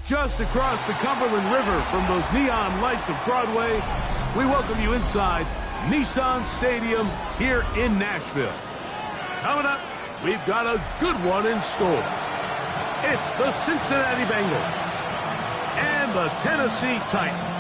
Just across the Cumberland River from those neon lights of Broadway, we welcome you inside Nissan Stadium here in Nashville. Coming up, we've got a good one in store. It's the Cincinnati Bengals and the Tennessee Titans.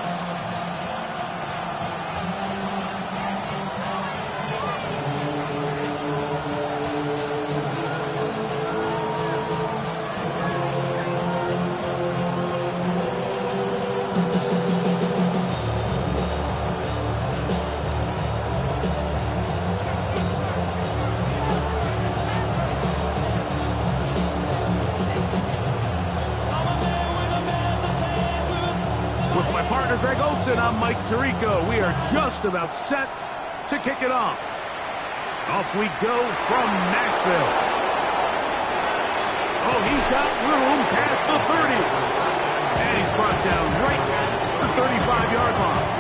I'm Mike Tirico. We are just about set to kick it off. Off we go from Nashville. Oh, he's got room past the 30. And he's brought down right at the 35-yard line.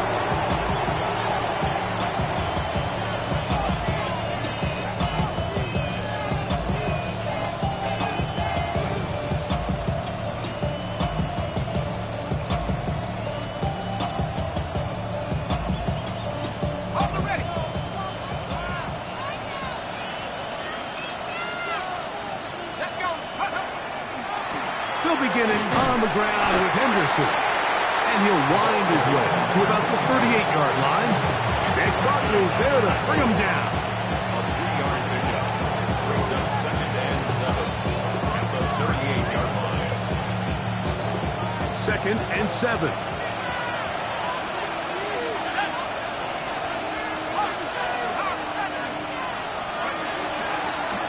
Beginning on the ground with Henderson. And he'll wind his way to about the 38-yard line. Big Buccaneers there to bring him down. A 3-yard pickup brings up 2nd and 7 at the 38-yard line. 2nd and 7.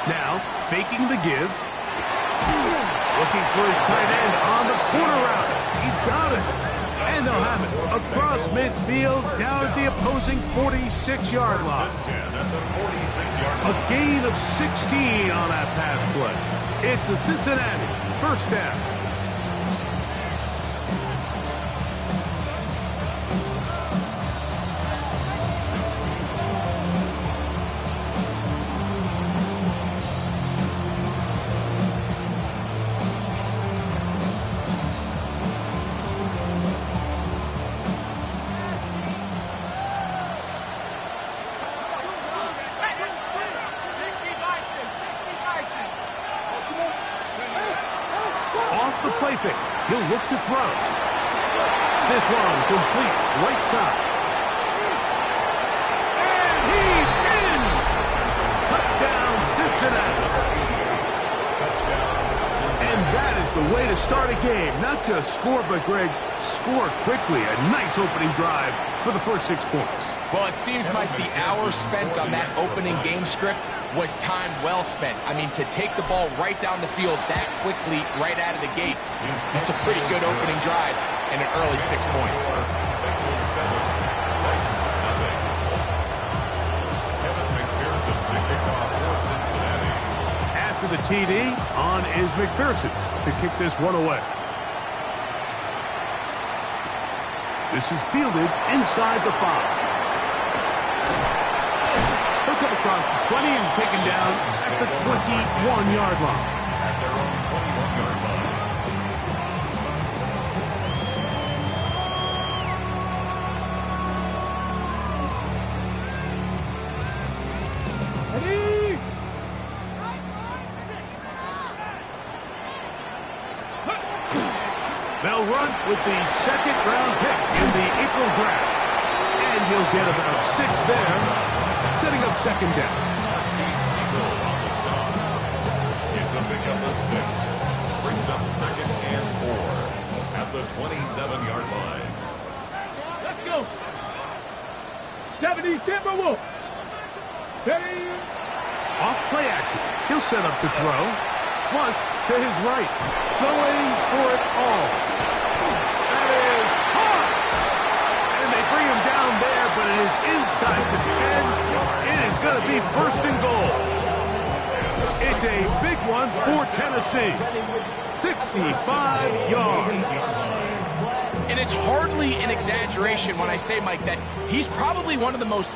Now, faking the give. Looking for his tight end on the corner route. He's got it. And they'll have it across midfield down at the opposing 46-yard line. A gain of 16 on that pass play. It's a Cincinnati first down. The play fake. He'll look to throw. This one complete right side. And he's in! Touchdown, Cincinnati. And that is the way to start a game. Not just score, but Greg, score quickly. A nice opening drive for the first 6 points. Well, it seems like the hour spent on that opening game script was time well spent. I mean, to take the ball right down the field that quickly right out of the gates, that's a pretty good opening drive and an early 6 points. After the TD, on is McPherson to kick this one away. This is fielded inside the 5. He'll come across the 20 and taken down at the 21-yard line. At their own 21-yard line. Ready? They'll run with the 2nd-round pick in the April draft. And he'll get about 6 there. Setting up 2nd down. On the stop. It's a pickup of 6. Brings up 2nd and 4 at the 27-yard line. Let's go. 70 Timberwolves. Steady. Off play action. He'll set up to throw. Flush to his right. Going for it all. That is hard. And they bring him down there, but it is inside the 10. It is going to be 1st and goal. It's a big one for Tennessee. 65 yards. And it's hardly an exaggeration when I say, Mike, that he's probably one of the most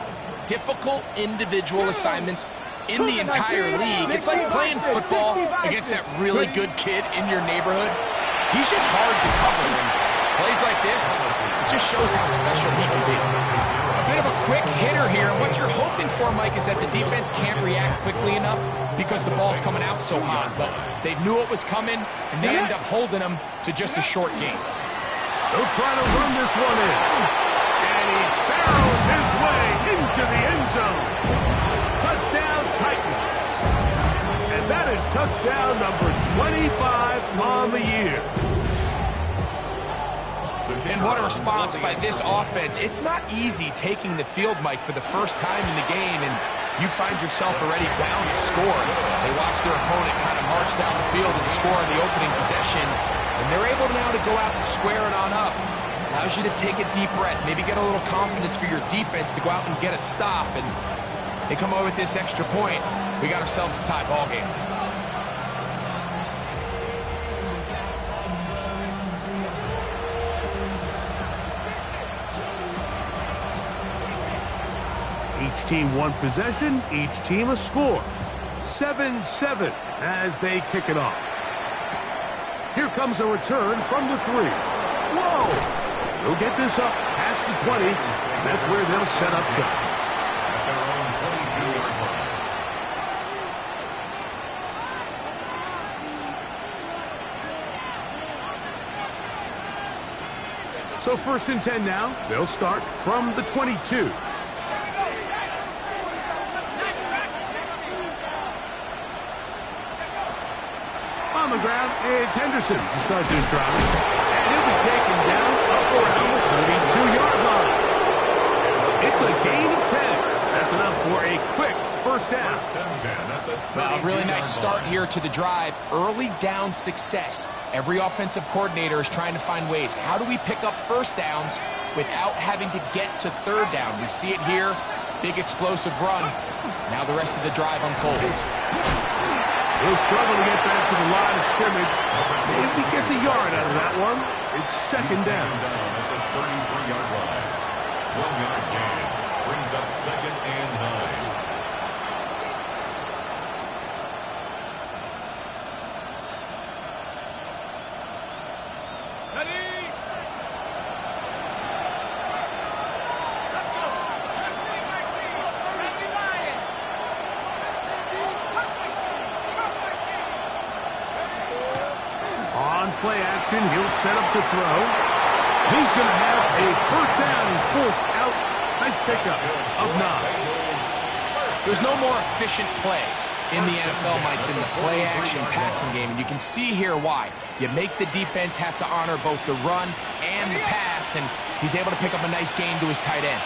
difficult individual assignments in the entire league. It's like playing football against that really good kid in your neighborhood. He's just hard to cover, and plays like this, it just shows how special he can be. A bit of a quick hitter here, and what you're hoping for, Mike, is that the defense can't react quickly enough because the ball's coming out so hot, but they knew it was coming, and they end up holding them to just a short game. They'll try to run this one in. And he barrels his way into the end zone. Touchdown, Titans. And that is touchdown number 25 on the year. And what a response by this offense. It's not easy taking the field, Mike, for the first time in the game, and you find yourself already down to score. They watch their opponent kind of march down the field and score on the opening possession, and they're able now to go out and square it on up. Allows you to take a deep breath, maybe get a little confidence for your defense to go out and get a stop, and they come away with this extra point. We got ourselves a tie ball game. Each team one possession, each team a score. 7-7 as they kick it off. Here comes a return from the 3. Whoa! They'll get this up past the 20. That's where they'll set up shop. At their own 22-yard line. So 1st and 10 now. They'll start from the 22. On the ground, it's Henderson to start this drive. And he'll be taken down up around the 32-yard line. It's a gain of 10. That's enough for a quick first down. Well, a really nice start here to the drive. Early down success. Every offensive coordinator is trying to find ways. How do we pick up first downs without having to get to third down? We see it here. Big explosive run. Now the rest of the drive unfolds. He'll struggle to get back to the line of scrimmage. Maybe he gets a yard out of that one. It's second down. At the 33-yard line. 1-yard gain. Brings up 2nd and 9. Play action, he'll set up to throw. He's going to have a first down. He's forced out. Nice pickup of 9. There's no more efficient play in the NFL, Mike, than the play action passing game, and you can see here why. You make the defense have to honor both the run and the pass, and he's able to pick up a nice gain to his tight end.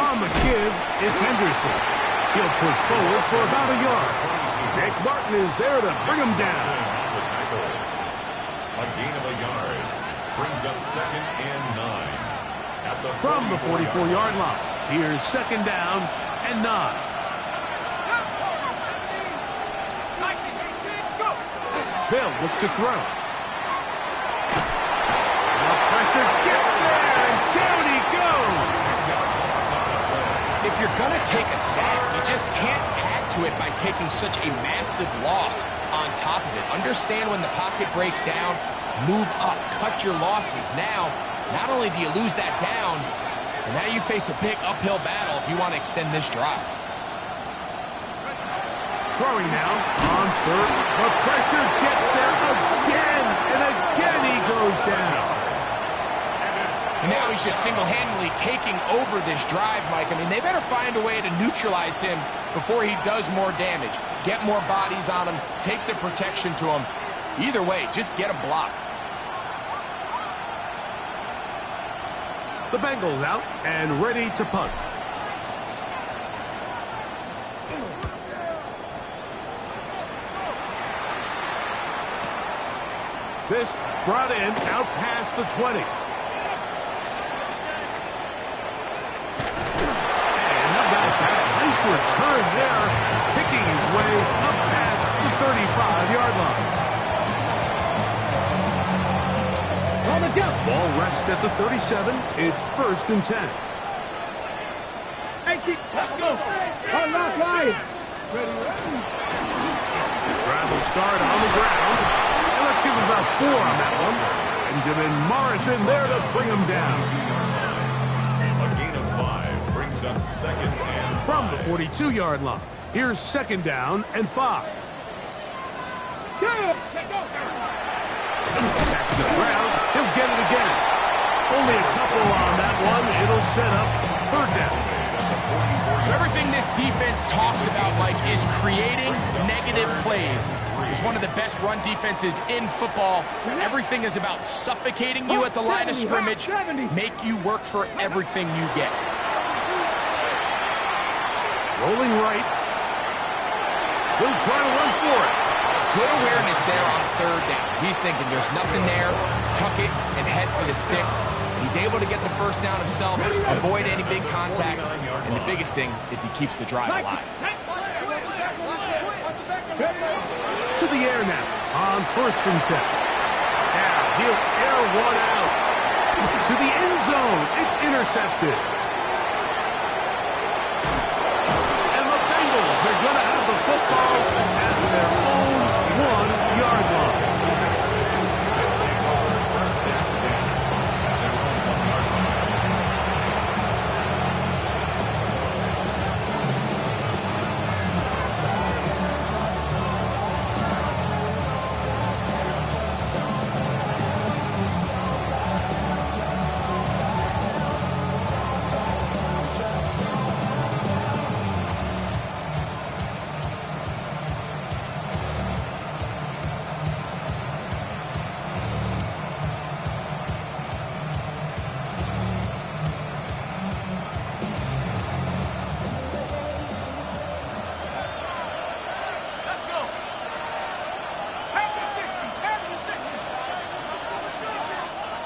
On the give, it's Henderson. He'll push forward for about a yard. Nick Martin is there to bring him down. A gain of a yard. Brings up 2nd and 9. At the From the 44-yard line, here's 2nd down and 9. They'll look to throw. The pressure gets there, and down he goes. If you're going to take a sack, you just can't add to it by taking such a massive loss on top of it. Understand when the pocket breaks down, move up, cut your losses. Now, not only do you lose that down, but now you face a big uphill battle if you want to extend this drive. Throwing now on 3rd. The pressure gets there again, and again he goes down. And now he's just single-handedly taking over this drive, Mike. I mean, they better find a way to neutralize him before he does more damage. Get more bodies on him, take the protection to him. Either way, just get him blocked. The Bengals out and ready to punt. This brought in out past the 20. Nice return there, picking his way up past the 35-yard line. On the go. Ball rests at the 37. It's 1st and 10. Let's go. On lock line. Drive will start on the ground. And let's give him about 4 on that one. Benjamin Morrison there to bring him down. A gain of 5 brings up second and 5. From the 42-yard line, here's second down and 5. Back to the ground. He'll get it again. Only a couple on that one. It'll set up third down. So everything this defense talks about, Mike, is creating negative plays. It's one of the best run defenses in football. Everything is about suffocating you at the line of scrimmage, make you work for everything you get. Rolling right. He'll try to run for it. Good awareness there on third down. He's thinking there's nothing there, tuck it and head for the sticks. He's able to get the first down himself, avoid any big contact, and the biggest thing is he keeps the drive alive. To the air now on first and 10. Now he'll air one out. To the end zone. It's intercepted. And the Bengals are going to have the football at their own 1-yard line.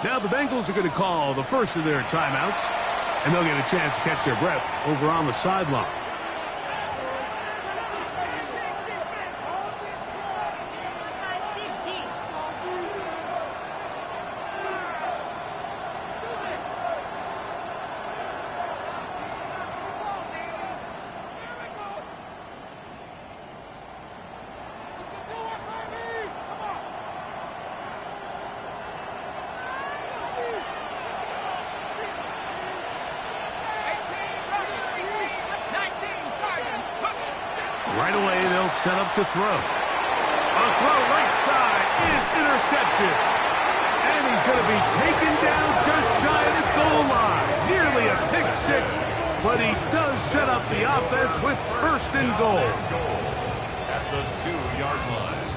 Now the Bengals are going to call the first of their timeouts, and they'll get a chance to catch their breath over on the sideline. Right away, they'll set up to throw. A throw right side is intercepted. And he's going to be taken down just shy of the goal line. Nearly a pick six, but he does set up the offense with first and goal. At the 2-yard line.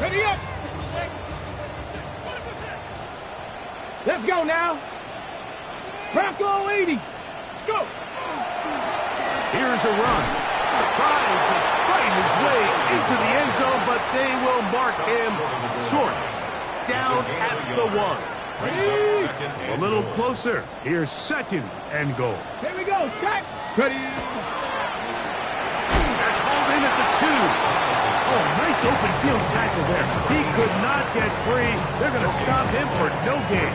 Ready up. Let's go now. Bronco 80. Let's go. Here's a run. Trying to fight his way into the end zone, but they will mark him short. Down at the 1. A little closer. Here's second and goal. Here we go. Scott. Ready. That's hauled in at the 2. Oh, nice open field tackle there. He could not get free. They're going to stop him for no gain.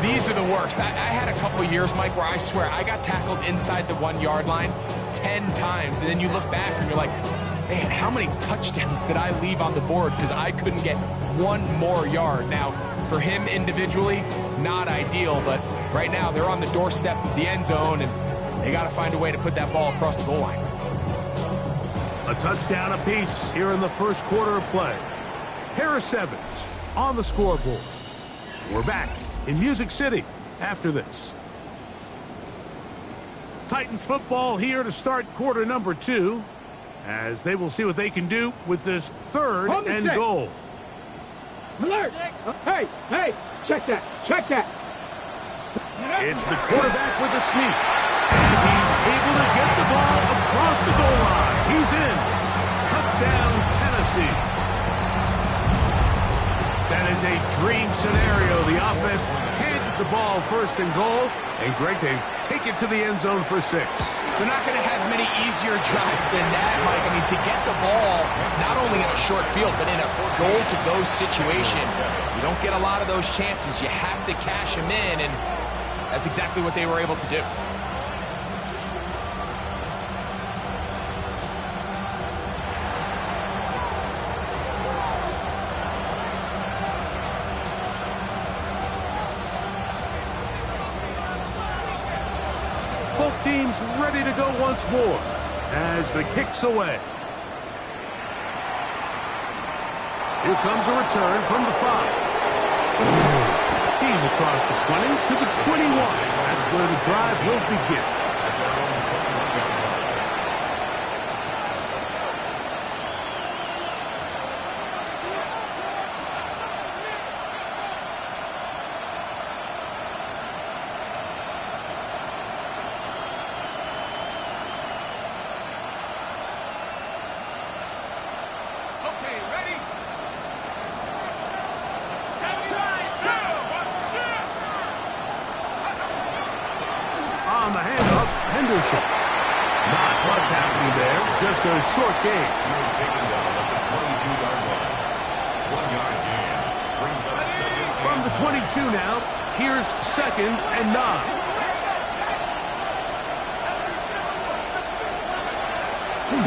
These are the worst. I had a couple years, Mike, where I swear I got tackled inside the 1-yard line 10 times. And then you look back and you're like, man, how many touchdowns did I leave on the board because I couldn't get one more yard? Now, for him individually, not ideal, but right now they're on the doorstep of the end zone, and they got to find a way to put that ball across the goal line. A touchdown apiece here in the first quarter of play. Harris Evans on the scoreboard. We're back in Music City after this. Titans football here to start quarter number 2, as they will see what they can do with this third and goal. Alert! Hey, check that, It's the quarterback with the sneak, and he's able to get the ball across the goal line. He's in. Touchdown, Tennessee. That is a dream scenario. The offense handed the ball first and goal, and Greg, they take it to the end zone for 6. They're not going to have many easier drives than that, Mike. I mean, to get the ball, not only in a short field, but in a goal-to-go situation, you don't get a lot of those chances. You have to cash them in, and that's exactly what they were able to do. Both teams ready to go once more as the kick's away. Here comes a return from the 5. He's across the 20 to the 21. That's where the drive will begin. On the handoff, Henderson. Not much happening there, just a short gain. He was taken down at the 22-yard line. 1-yard gain brings up second. From the 22 now, here's 2nd and 9.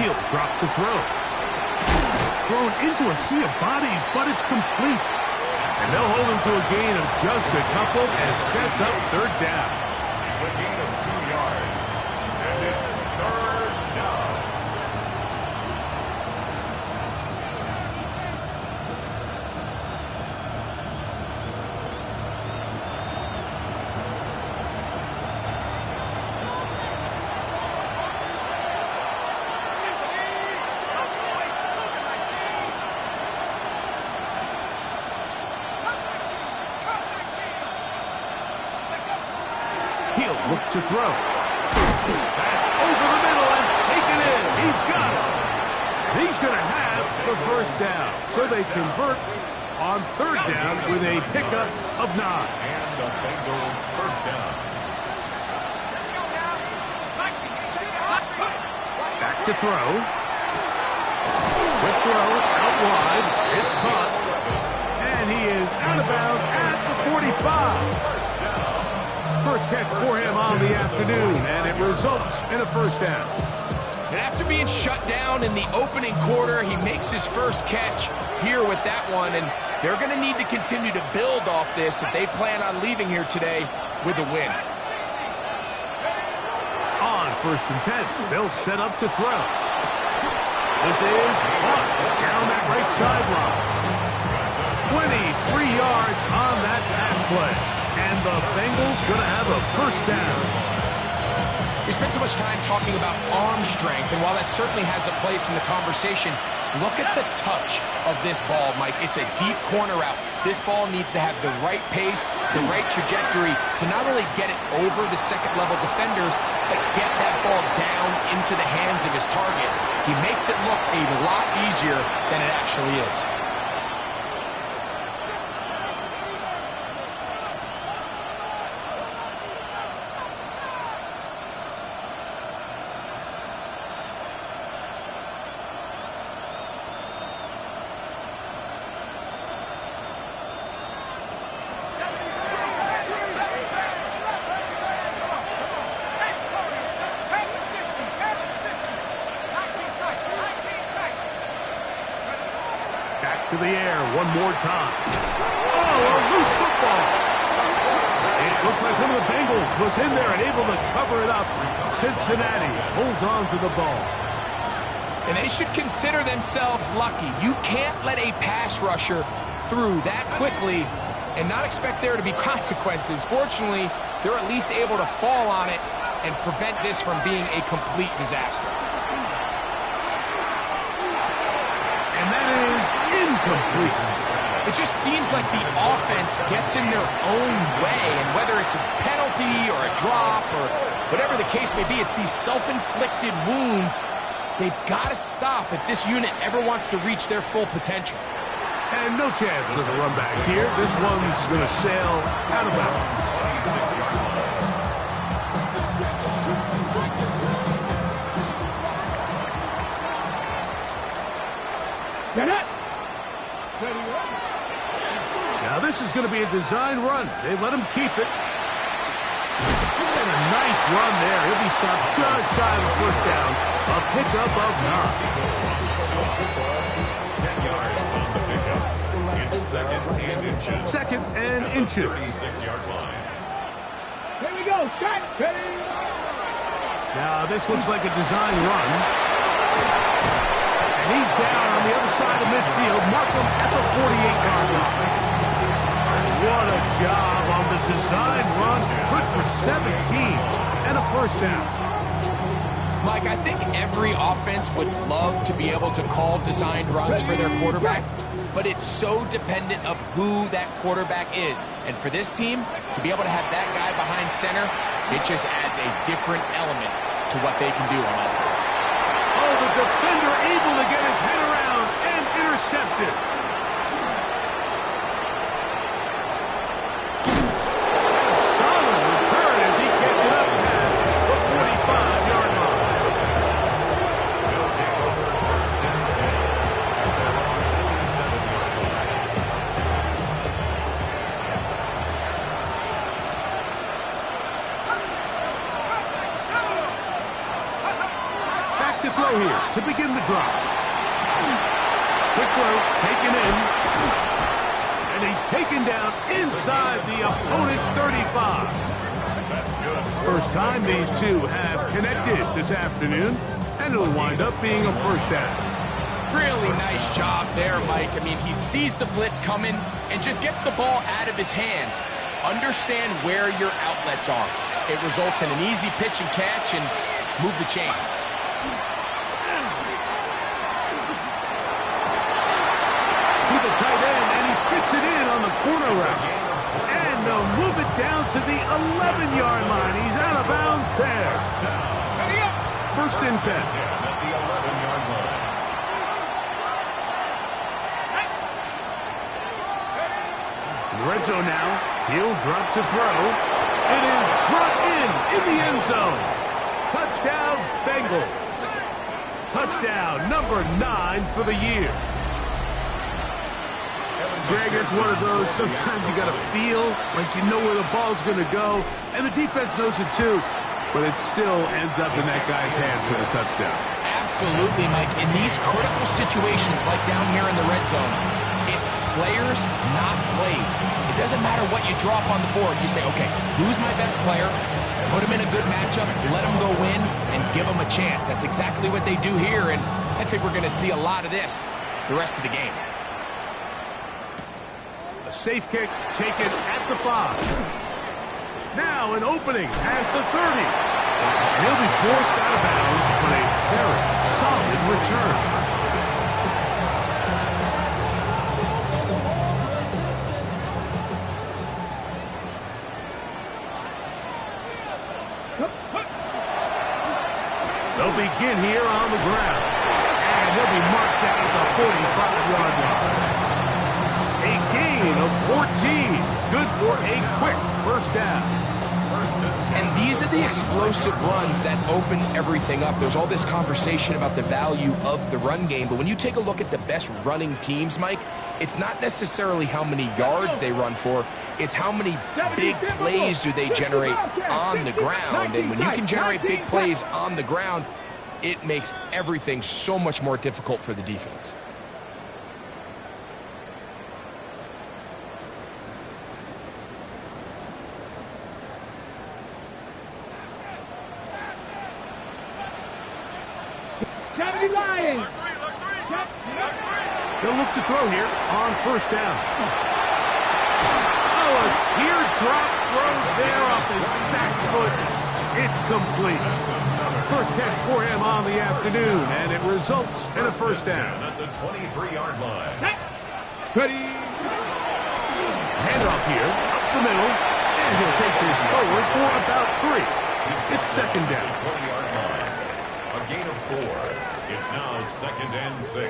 He'll drop the throw. Thrown into a sea of bodies, but it's complete. And they'll hold him to a gain of just a couple and sets up 3rd down. It's a gain of 2 yards, and it's 3rd down. He'll look to throw. That's over the middle and taken in. He's got it. He's going to have the 1st down. So they convert on 3rd down with a pickup of 9. And the Bengals 1st down. Back to throw. Quick throw out wide. It's caught. And he is out of bounds at the 45. First catch for him on the afternoon, and it results in a 1st down. And after being shut down in the opening quarter, he makes his first catch here with that one, and they're going to need to continue to build off this if they plan on leaving here today with a win. On 1st and 10, they'll set up to throw. This is caught down that right sideline. 23 yards on that pass play. And the Bengals going to have a 1st down. We spent so much time talking about arm strength, and while that certainly has a place in the conversation, look at the touch of this ball, Mike. It's a deep corner route. This ball needs to have the right pace, the right trajectory to not only get it over the second-level defenders, but get that ball down into the hands of his target. He makes it look a lot easier than it actually is. To the air one more time. Oh, a loose football. It looks like one of the Bengals was in there and able to cover it up. Cincinnati holds on to the ball. And they should consider themselves lucky. You can't let a pass rusher through that quickly and not expect there to be consequences. Fortunately, they're at least able to fall on it and prevent this from being a complete disaster. And that is incomplete. It just seems like the offense gets in their own way, and whether it's a penalty or a drop or whatever the case may be, it's these self-inflicted wounds they've got to stop if this unit ever wants to reach their full potential. And no chance of a run back here. This one's going to sail out of bounds. This is going to be a design run. They let him keep it. And a nice run there. He'll be stopped just shy of a first down. A pickup of 9. 10 yards on the pickup. It's second and inches. Second and inches. 36-yard line. Here we go. Shot. Ready. Now, this looks like a design run. And he's down on the other side of midfield. Mark him at the 48-yard line. What a job on the design run. Good for 17 and a first down. Mike, I think every offense would love to be able to call designed runs for their quarterback, but it's so dependent of who that quarterback is. And for this team, to be able to have that guy behind center, it just adds a different element to what they can do on offense. Oh, the defender able to get his head around and intercepted. Solid return as he gets it up past the 45-yard line. They'll take over first and 10 at their own 47-yard line. Back to throw here to begin the drive. Quick throw, taken in. And he's taken down inside the opponent's 35. That's good. First time these two have connected this afternoon, and it'll wind up being a first down. Really nice job there, Mike. I mean, he sees the blitz coming and just gets the ball out of his hands. Understand where your outlets are. It results in an easy pitch and catch and move the chains. To the tight end, and he fits it in on the corner route. And they'll move it down to the 11-yard line. He's out of bounds there. First and 10. At the 11-yard line. In the red zone now. He'll drop to throw. It is brought in the end zone. Touchdown, Bengals. Touchdown, number 9 for the year. Greg, it's one of those, sometimes you got to feel like you know where the ball's going to go, and the defense knows it too, but it still ends up in that guy's hands for the touchdown. Absolutely, Mike. In these critical situations, like down here in the red zone, it's players, not plays. It doesn't matter what you drop on the board. You say, okay, who's my best player? Put him in a good matchup, let him go win, and give him a chance. That's exactly what they do here, and I think we're going to see a lot of this the rest of the game. A safe kick taken at the 5. Now an opening as the 30. And he'll be forced out of bounds, but a very solid return. They'll begin here on the ground. And he'll be marked down at the 45-yard line. A gain of 14. Good for a quick first down. And these are the explosive runs that open everything up. There's all this conversation about the value of the run game, but when you take a look at the best running teams, Mike, it's not necessarily how many yards they run for, it's how many big plays do they generate on the ground. And when you can generate big plays on the ground, it makes everything so much more difficult for the defense. They'll look to throw here on first down. Oh, a teardrop throw there off his back foot. It's complete. First catch for him on the afternoon, and it results in a first down. At the 23-yard line. Ready. Handoff here, up the middle, and he'll take this forward for about 3. It's second down. 20-yard line. A gain of 4. It's now second and 6.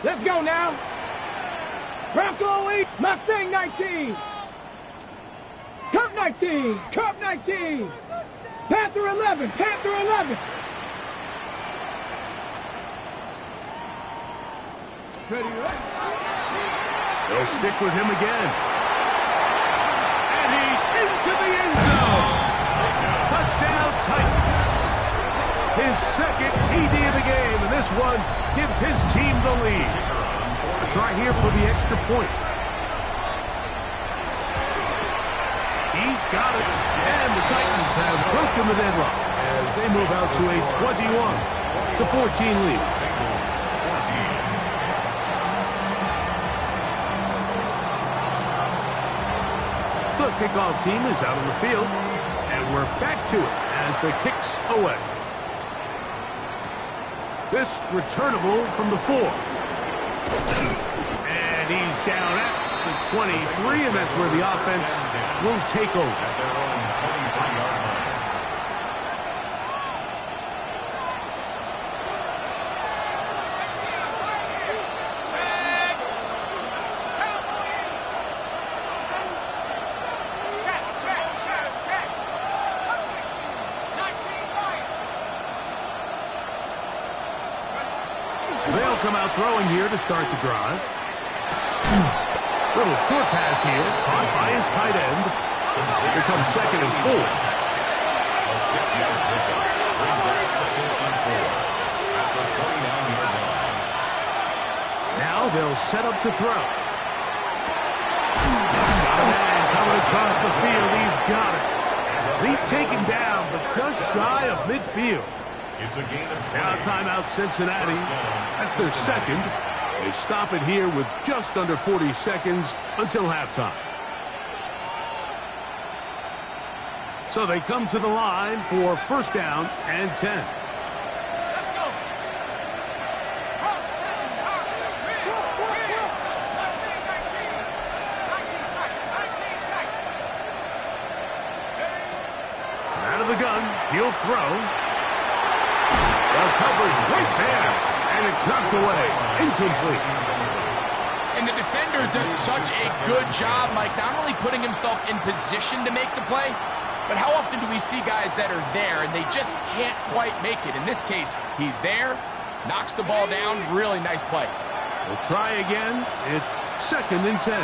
Let's go now. Bronco 8, Mustang 19. Kurt 19. Cup 19. Panther 11. Panther 11. Ready, right? They'll stick with him again. And he's into the end zone. Touchdown Titans. His second TD of the game, and this one gives his team the lead. A try here for the extra point. He's got it, and the Titans have broken the deadlock as they move out to a 21-14 lead. The kickoff team is out on the field, and we're back to it as the kick's away. This returnable from the 4. And he's down at the 23, and that's where the offense will take over. At their own 23-yard line. They'll come out throwing here to start the drive. Little short pass here, caught by his tight end. Here comes 2nd and 4. A 6-yard pickup brings up 2nd and 4 at the 29-yard line. Now they'll set up to throw. Got a man coming across the field. He's got it. He's taken down, but just shy of midfield. It's a gain of 20. Now timeout Cincinnati. That's their second. They stop it here with just under 40 seconds until halftime. So they come to the line for 1st down and 10. Let's go. Out of the gun, he'll throw. The coverage right there, and it's knocked away, incomplete. And the defender does such a good job, Mike, not only putting himself in position to make the play, but how often do we see guys that are there and they just can't quite make it? In this case, he's there, knocks the ball down, really nice play. We'll try again. It's 2nd and 10.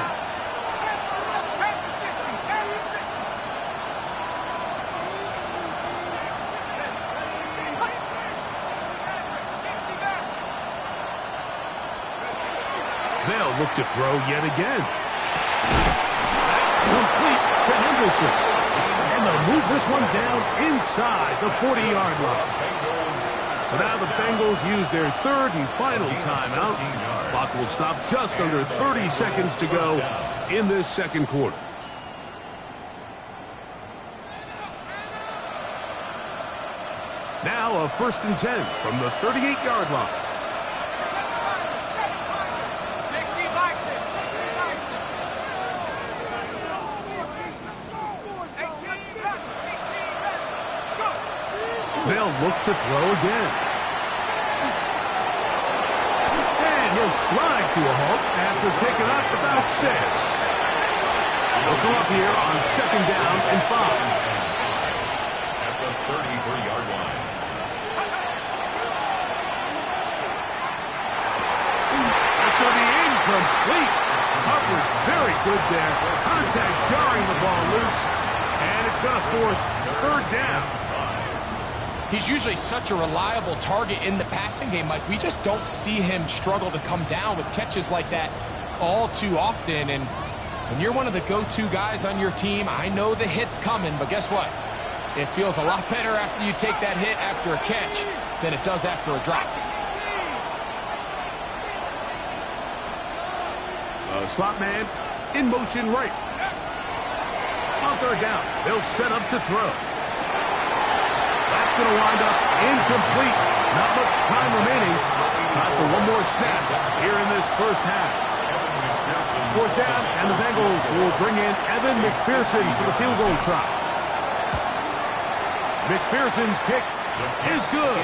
They'll look to throw yet again. Complete to Henderson. And they'll move this one down inside the 40-yard line. So now the Bengals use their 3rd and final timeout. Clock will stop just under 30 seconds to go in this 2nd quarter. Now a 1st and 10 from the 38-yard line. They'll look to throw again. And he'll slide to a halt after picking up about 6. They'll come up here on 2nd down and 5. At the 33-yard line. That's going to be incomplete. Coverage very good there. Contact jarring the ball loose. And it's going to force 3rd down. He's usually such a reliable target in the passing game, Mike. We just don't see him struggle to come down with catches like that all too often. And when you're one of the go-to guys on your team, I know the hit's coming, but guess what? It feels a lot better after you take that hit after a catch than it does after a drop. The slot man in motion right. On 3rd down, they'll set up to throw. That's going to wind up incomplete. Not much time remaining. Time for one more snap here in this 1st half. 4th down, and the Bengals will bring in Evan McPherson for the field goal try. McPherson's kick is good.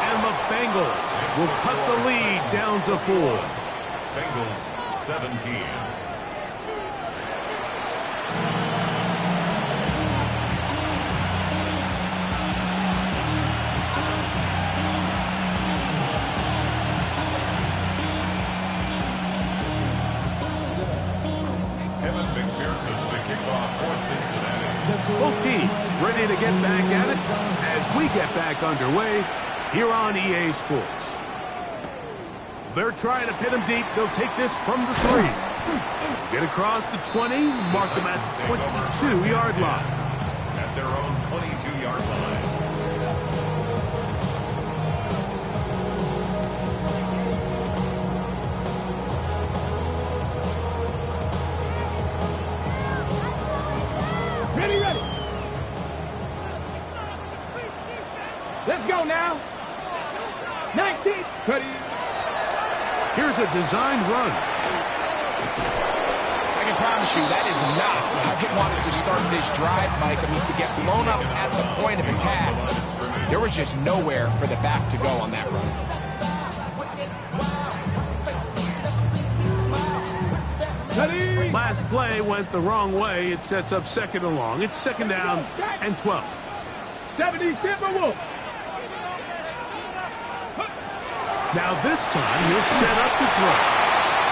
And the Bengals will cut the lead down to 4. Bengals 17. back at it as we get back underway here on EA Sports. They're trying to pin him deep. They'll take this from the 3. Get across the 20, mark them at the 22-yard line. At their own 22-yard line. Ready. Let's go now. 19. Ready. Here's a designed run. I can promise you that is not how he wanted to start this drive, Mike. I mean, to get blown up at the point of attack, there was just nowhere for the back to go on that run. Ready. Last play went the wrong way. It sets up 2nd and long. It's 2nd down and 12. 70 Timberwolves. Now this time he'll set up to throw.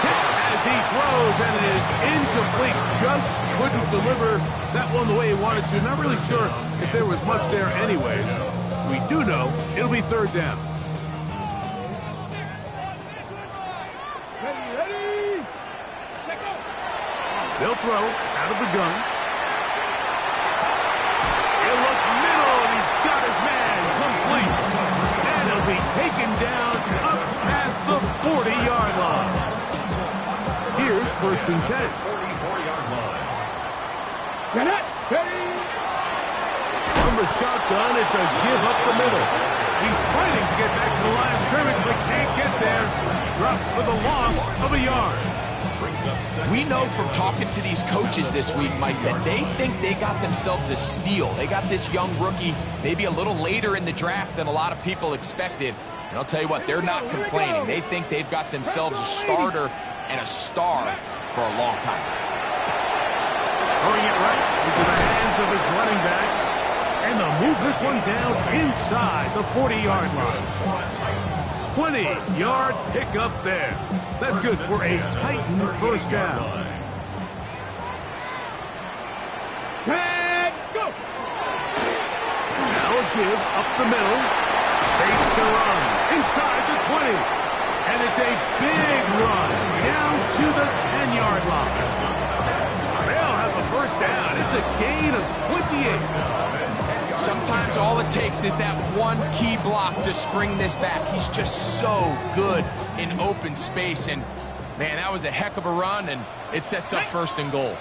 Hit as he throws, and it is incomplete. Just couldn't deliver that one the way he wanted to. Not really sure if there was much there anyways. We do know it'll be 3rd down. Ready. Let go. They'll throw out of the gun. He'll look middle, and he's got his man complete. And he'll be taken down up past the 40-yard line. Here's 1st and 10. 44-yard line. Get it. Ready. From the shotgun, it's a give up the middle. He's fighting to get back to the line of scrimmage, but can't get there. Dropped for the loss of a yard. We know from talking to these coaches this week, Mike, that they think they got themselves a steal. They got this young rookie maybe a little later in the draft than a lot of people expected. And I'll tell you what, they're not complaining. They think they've got themselves a starter and a star for a long time. Throwing it right into the hands of his running back. And they'll move this one down inside the 40-yard line. 20-yard pickup there. That's good for a Titan 1st down. Let's go. Now a give up the middle. Face to run inside the 20. And it's a big run down to the 10-yard line. They'll have the 1st down. It's a gain of 28. Sometimes all it takes is that one key block to spring this back. He's just so good in open space. And, man, that was a heck of a run, and it sets up 1st and goal.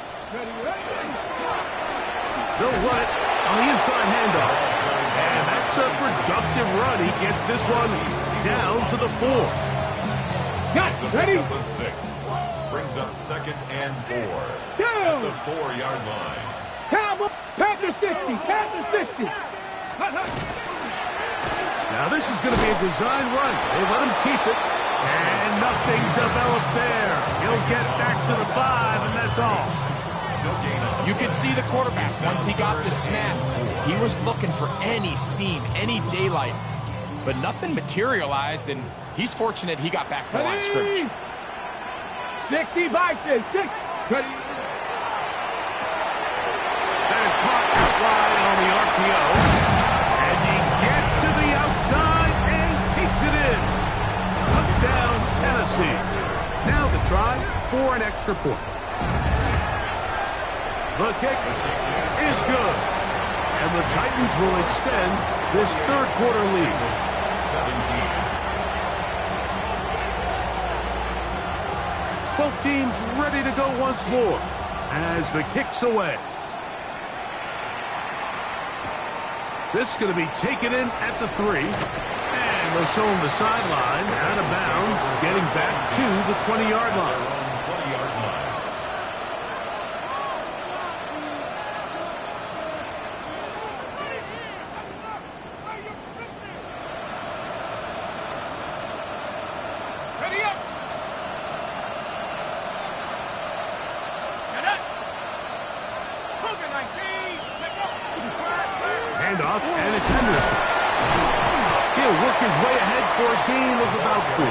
They'll run it on the inside handoff. And that's a productive run. He gets this one down to the 4. Got it. Ready. The 6 brings up 2nd and 4 Down. at the 4-yard line. Cowboy. Panther 60. Panther 60. Now this is going to be a design run. They let him keep it. And nothing developed there. He'll get back to the 5, and that's all. You could see the quarterback, once he got the snap, he was looking for any seam, any daylight. But nothing materialized, and he's fortunate he got back to the line of scrimmage. 60 Bison. 6. Ready. That is caught out wide on the RPO. And he gets to the outside and takes it in. Touchdown, Tennessee. Now the try for an extra point. The kick is good. And the Titans will extend this 3rd quarter lead. 17. Both teams ready to go once more as the kick's away. This is going to be taken in at the 3. And they'll show him the sideline, out of bounds, getting back to the 20-yard line. 20-yard line. Ready up. Set up. Cougar 19. Take off. Handoff, and it's Henderson. He'll work his way ahead for a gain of about 4.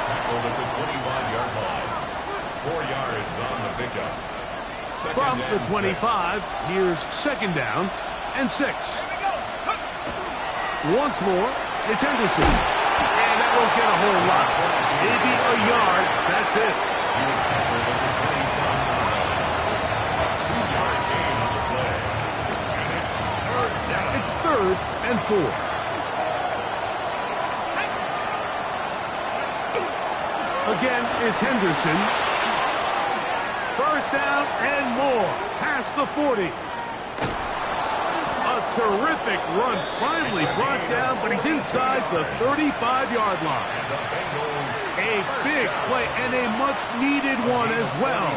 Tackled at the 25-yard line. 4 yards on the pickup. From the 25, here's second down and 6. Once more, it's Henderson. And that won't get a whole lot. Maybe a yard. That's it. He was tackled at the 27. A 2-yard gain on the play. And it's third down. It's 3rd and 4. Again, it's Henderson. First down and more. Past the 40. A terrific run. Finally brought down, but he's inside the 35-yard line. And the Bengals A big play and a much-needed one as well.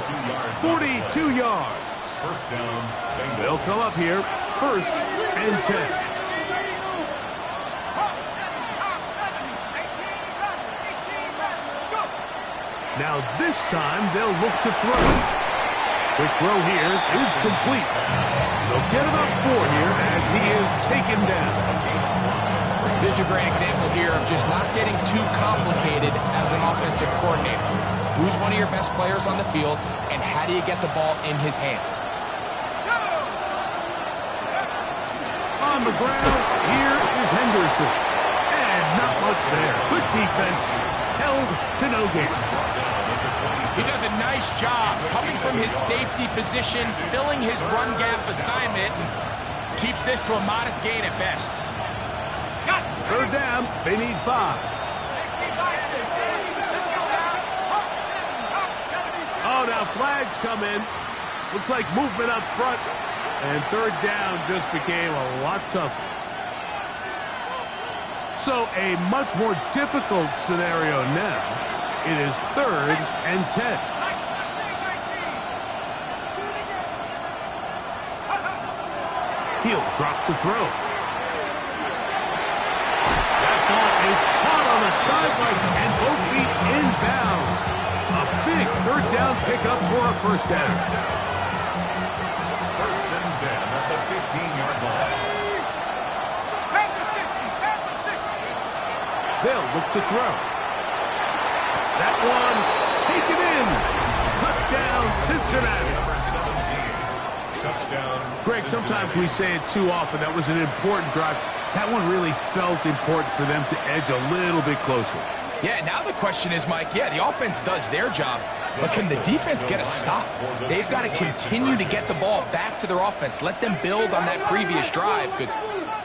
42 yards. first down. Bengals. They'll come up here. 1st and 10. Now this time they'll look to throw. The throw here is complete. They'll get about 4 here as he is taken down. This is a great example here of just not getting too complicated as an offensive coordinator. Who's one of your best players on the field, and how do you get the ball in his hands? On the ground, here is Henderson. And not much there. Good defense. Held to no gain. He does a nice job coming from his safety position, filling his run gap assignment, and keeps this to a modest gain at best. 3rd down, they need 5. Oh, now flags come in. Looks like movement up front. And 3rd down just became a lot tougher. So a much more difficult scenario now. It is 3rd and 10. He'll drop to throw. That ball is caught on the sideline and both feet inbounds. A big 3rd down pickup for a 1st down. 1st and 10 at the 15-yard line. They'll look to throw. That one taken in. Cut down Cincinnati. Number 17. Touchdown. Greg, sometimes we say it too often. That was an important drive. That one really felt important for them to edge a little bit closer. Yeah, now the question is, Mike, the offense does their job, but can the defense get a stop? They've got to continue to get the ball back to their offense. Let them build on that previous drive because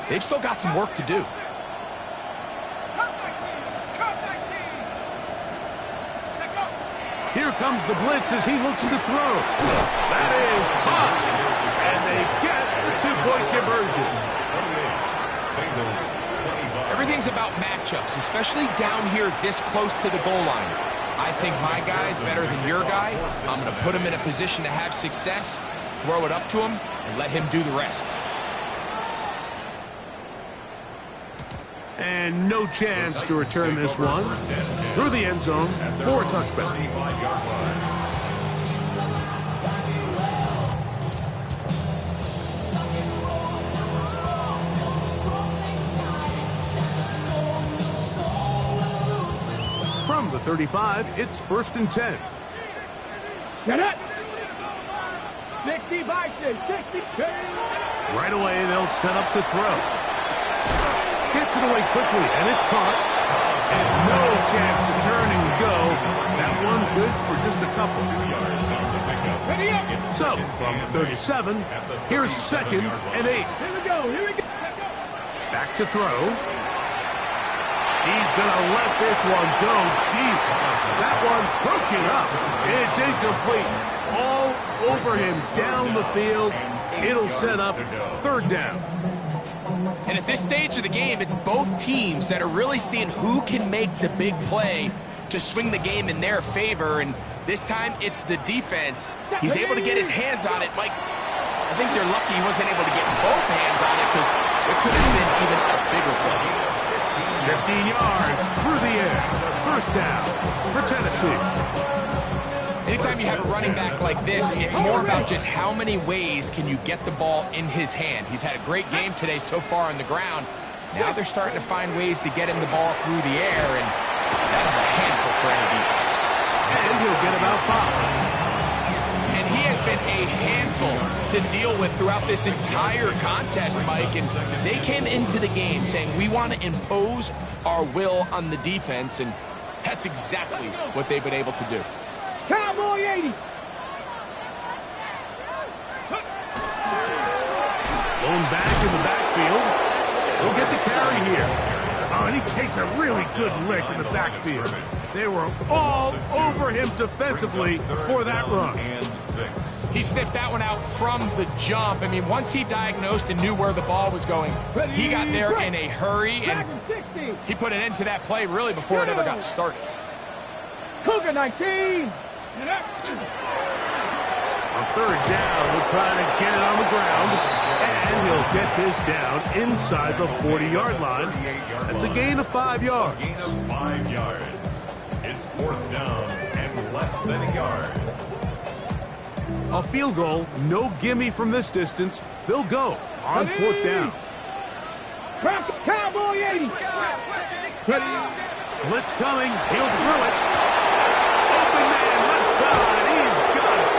they've still got some work to do. Here comes the blitz as he looks to throw. That is caught. And they get the 2-point conversion. Everything's about matchups, especially down here this close to the goal line. I think my guy's better than your guy. I'm going to put him in a position to have success, throw it up to him, and let him do the rest. And no chance to return this one through the end zone for a touchback. From the 35, it's 1st and 10. Get it! 60 Bison, 60. Right away, they'll set up to throw. Gets it away quickly, and it's caught. And no chance to turn and go. That one good for just a couple. 2 yards on the pickup. So, from 37, here's 2nd and 8. Here we go, here we go. Back to throw. He's going to let this one go deep. That one's broken up. It's incomplete. All over him down the field. It'll set up 3rd down. And at this stage of the game, it's both teams that are really seeing who can make the big play to swing the game in their favor. And this time, it's the defense. He's able to get his hands on it. Mike, I think they're lucky he wasn't able to get both hands on it because it could have been even a bigger play. 15 yards through the air. 1st down for Tennessee. Anytime you have a running back like this, it's more about just how many ways can you get the ball in his hand. He's had a great game today so far on the ground. Now they're starting to find ways to get him the ball through the air, and that is a handful for any defense. And he'll get about 5. And he has been a handful to deal with throughout this entire contest, Mike, and they came into the game saying we want to impose our will on the defense, and that's exactly what they've been able to do. Cowboy 80. Going back in the backfield. He'll get the carry here. Oh, and he takes a really good lick in the backfield. They were all over him defensively for that run. He sniffed that one out from the jump. I mean, once he diagnosed and knew where the ball was going, he got there in a hurry, and he put an end to that play really before it ever got started. Cougar 19. On third down, we'll try to get it on the ground, and he'll get this down inside the 40-yard line. That's a gain of 5 yards. Gain of 5 yards. It's fourth down and less than a yard. A field goal, no gimme from this distance. They'll go on fourth down. Cowboy 80. Blitz coming. He'll throw it. Open man, left side. He's got it.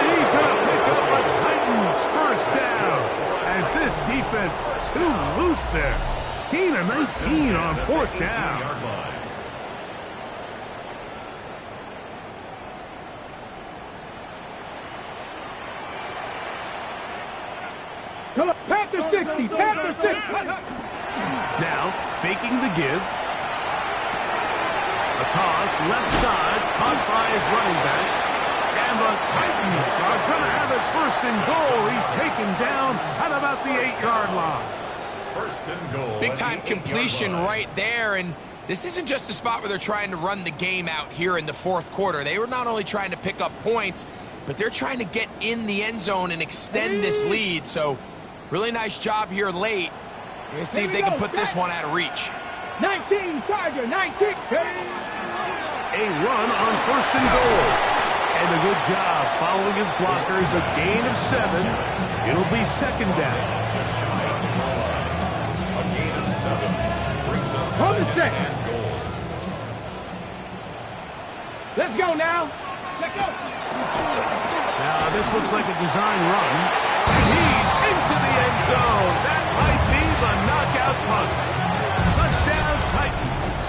And he's going to pick up a Titans first down. As this defense too loose there. Gain of 19 on fourth down. Panther 60. Panther 60. Now, faking the give. A toss, left side, caught by his running back. And the Titans are going to have it first and goal. He's taken down at about the 8-yard line. First and goal. Big time completion right there, and this isn't just a spot where they're trying to run the game out here in the fourth quarter. They were not only trying to pick up points, but they're trying to get in the end zone and extend this lead. So really nice job here late. We're going to see if they can put this one out of reach. 19, Tiger, 19. A run on first and goal. And a good job following his blockers. A gain of 7. It'll be second down. A gain of 7 brings up second and goal. Let's go now. Let's go. Now, this looks like a design run. And he's into the end zone. That might be the knockout punch. Touchdown, Titans.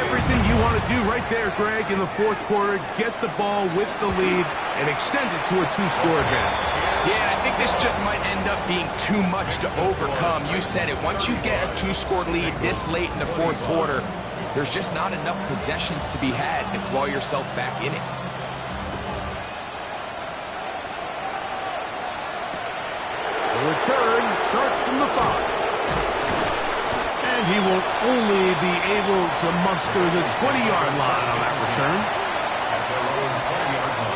Everything you want to do right there, Greg, in the fourth quarter, get the ball with the lead and extend it to a 2-score advantage. Yeah, I think this just might end up being too much to overcome. You said it. Once you get a 2-score lead this late in the fourth quarter, there's just not enough possessions to be had to claw yourself back in it. The return starts from the 5. And he will only be able to muster the 20-yard line on that return. At their own 20-yard line.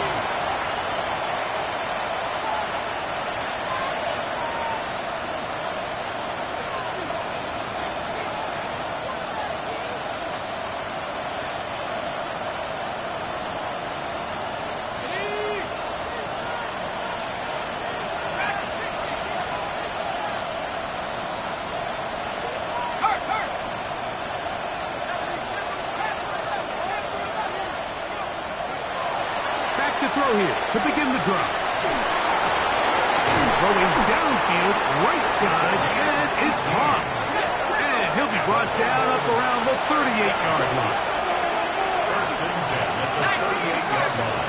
To throw here to begin the drive. Throwing downfield, right side, and it's caught. And he'll be brought down up around the 38-yard line. First and 10 at the 38-yard line.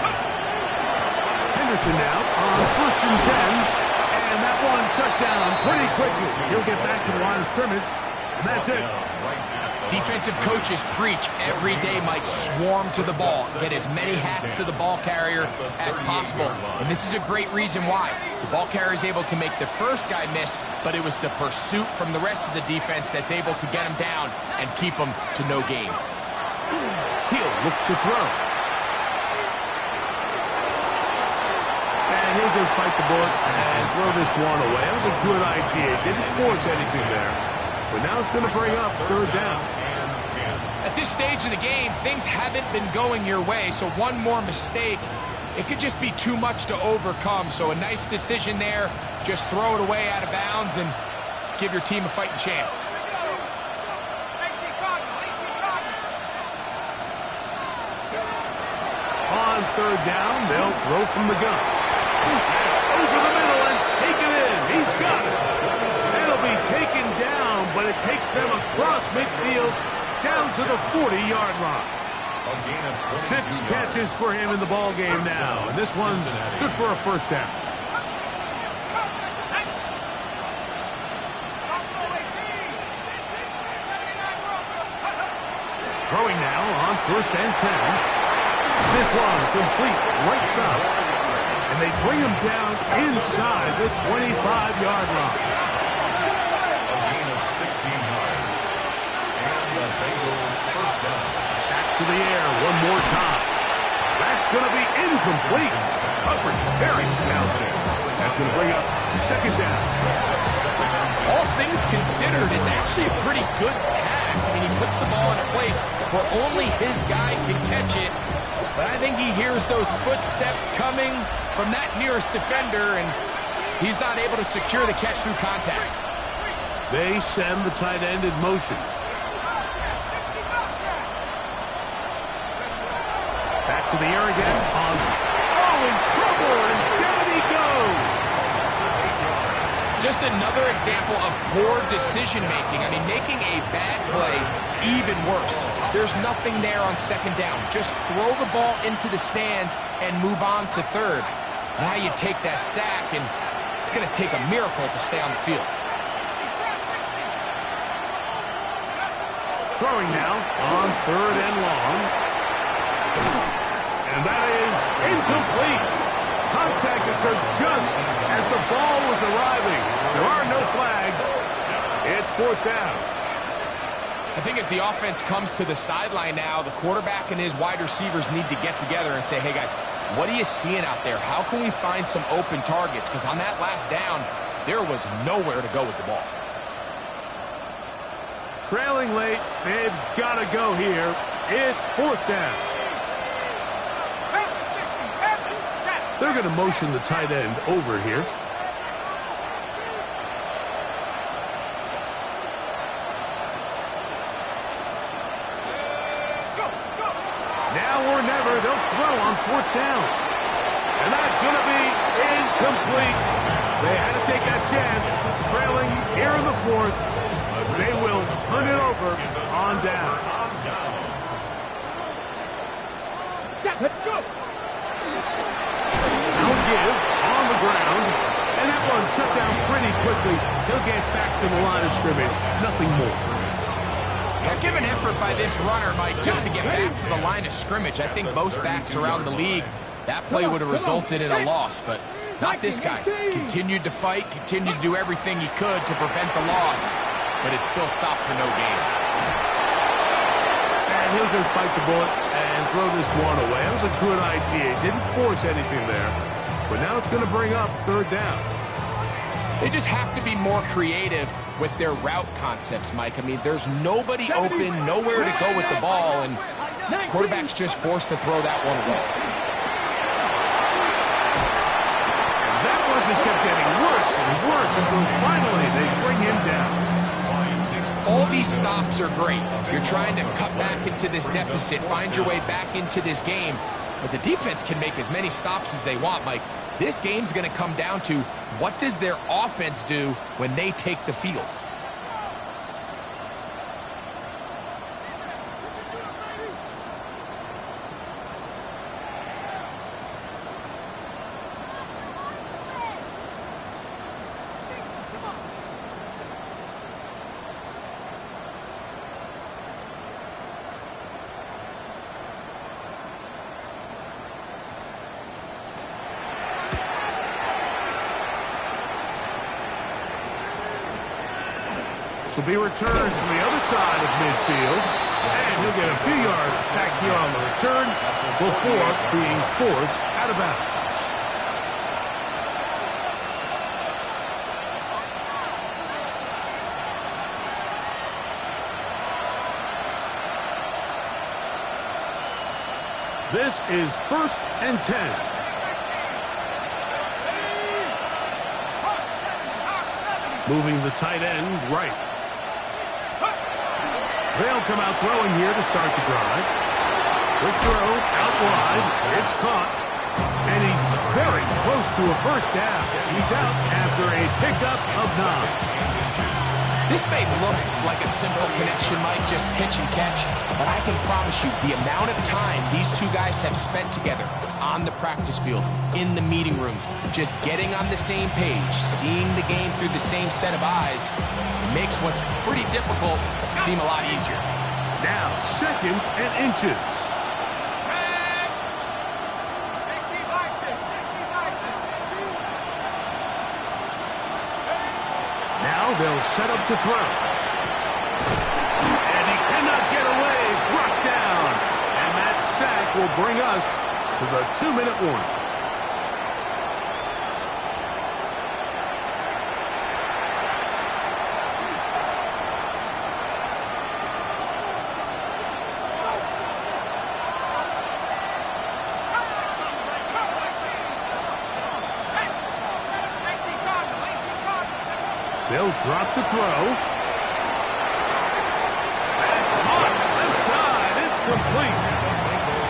Henderson now on first and 10. And that one shut down pretty quickly. He'll get back to the line of scrimmage. And that's it. Defensive coaches preach every day, Mike, swarm to the ball. Get as many hats to the ball carrier as possible. And this is a great reason why. The ball carrier is able to make the first guy miss, but it was the pursuit from the rest of the defense that's able to get him down and keep him to no gain. He'll look to throw. And he'll just bite the bullet and throw this one away. That was a good idea. Didn't force anything there. But now it's going to bring up third down. At this stage of the game, things haven't been going your way, so one more mistake, it could just be too much to overcome. So a nice decision there. Just throw it away out of bounds and give your team a fighting chance. On On third down, they'll throw from the gun. Over the middle and take it in. He's got it. It'll be taken down, but it takes them across midfield down to the 40-yard line. 6 catches for him in the ball game now, and this one's good for a first down. Throwing now on 1st and 10. This one complete right side. And they bring him down inside the 25-yard line. A gain of 16 yards. And the Bengals first down. Back to the air one more time. That's going to be incomplete. Covered very stout there. That's going to bring up 2nd down. All things considered, it's actually a pretty good pass. I mean, he puts the ball in a place where only his guy can catch it. But I think he hears those footsteps coming from that nearest defender, and he's not able to secure the catch through contact. They send the tight end in motion. Back to the air again. In trouble, and down he goes. Just another example of poor decision-making. I mean, making a bad play even worse. There's nothing there on 2nd down. Just throw the ball into the stands and move on to 3rd. Now you take that sack, and it's going to take a miracle to stay on the field. Throwing now on 3rd and long. And that is incomplete. Contact occurred just as the ball was arriving. There are no flags. It's 4th down. I think as the offense comes to the sideline now, the quarterback and his wide receivers need to get together and say, hey, guys, what are you seeing out there? How can we find some open targets? Because on that last down, there was nowhere to go with the ball. Trailing late, they've got to go here. It's 4th down. They're going to motion the tight end over here. Now or never, they'll throw on 4th down. And that's going to be incomplete. They had to take that chance. Trailing here in the 4th. They will turn it over on down. Let's go. Give on the ground, and that one shut down pretty quickly. He'll get back to the line of scrimmage, nothing more. Yeah, give an effort by this runner, Mike, just to get back to the line of scrimmage. I think most backs around the league, that play would have resulted in a loss, but not this guy. Continued to fight, continued to do everything he could to prevent the loss, but it still stopped for no gain. And he'll just bite the bullet and throw this one away. That was a good idea. He didn't force anything there. But now it's going to bring up 3rd down. They just have to be more creative with their route concepts, Mike. I mean, there's nobody open, nowhere to go with the ball, and the quarterback's just forced to throw that one away. And that one just kept getting worse and worse until finally they bring him down. All these stops are great. You're trying to cut back into this deficit, find your way back into this game. But the defense can make as many stops as they want, Mike. This game's going to come down to what does their offense do when they take the field. This will be returned from the other side of midfield. And he'll get a few yards back here on the return before being forced out of bounds. This is 1st and 10. Moving the tight end right. They'll come out throwing here to start the drive. Quick throw out wide. It's caught. And he's very close to a first down. He's out after a pickup of 9. This may look like a simple connection, Mike, just pitch and catch, but I can promise you the amount of time these two guys have spent together on the practice field, in the meeting rooms, just getting on the same page, seeing the game through the same set of eyes, it makes what's pretty difficult seem a lot easier. Now 2nd and inches. Now they'll set up to throw. And he cannot get away. Brought down. And that sack will bring us to the 2-minute warning. They'll drop to throw. That's caught. Left side. It's complete.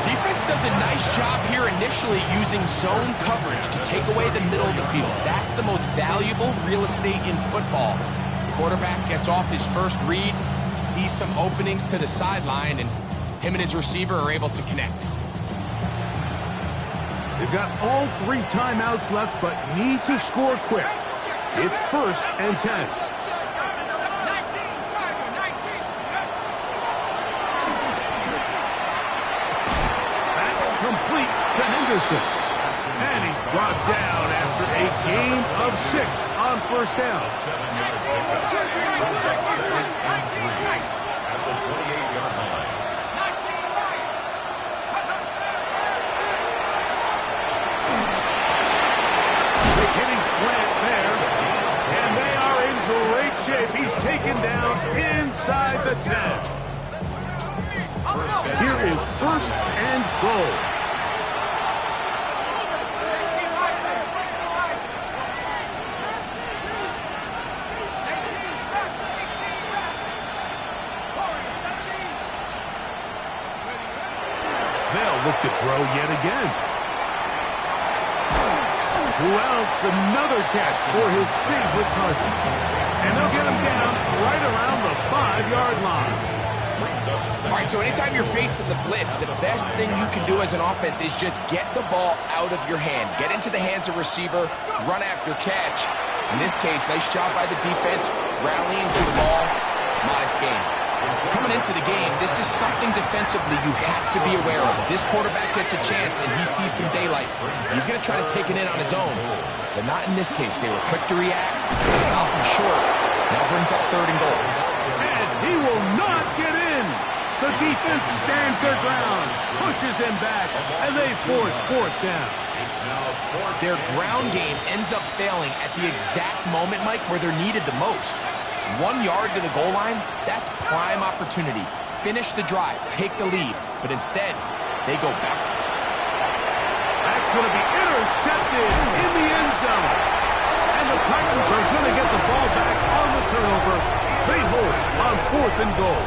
Defense does a nice job here initially using zone coverage to take away the middle of the field. That's the most valuable real estate in football. Quarterback gets off his first read, sees some openings to the sideline, and him and his receiver are able to connect. They've got all 3 timeouts left, but need to score quick. It's 1st and 10. Back complete to Henderson. And he's brought down after a gain of 6 on first down. 7-yard pickup. Brings up 2nd and 3 at the 28-yard line. Hitting slant there. And they are in great shape. He's taken down inside the 10. Here is 1st and goal. They'll look to throw yet again. Welch, another catch for his favorite target. And they'll get him down right around the 5-yard line. All right, so anytime you're faced with the blitz, the best thing you can do as an offense is just get the ball out of your hand. Get into the hands of receiver, run after catch. In this case, nice job by the defense, rallying to the ball. Modest gain. Coming into the game, this is something defensively you have to be aware of. This quarterback gets a chance and he sees some daylight. He's going to try to take it in on his own, but not in this case. They were quick to react, stop him short. Now brings up 3rd and goal. And he will not get in. The defense stands their ground, pushes him back, and they force 4th down. Their ground game ends up failing at the exact moment, Mike, where they're needed the most. 1 yard to the goal line, that's prime opportunity. Finish the drive, take the lead, but instead, they go backwards. That's going to be intercepted in the end zone. And the Titans are going to get the ball back on the turnover. They hold on 4th and goal.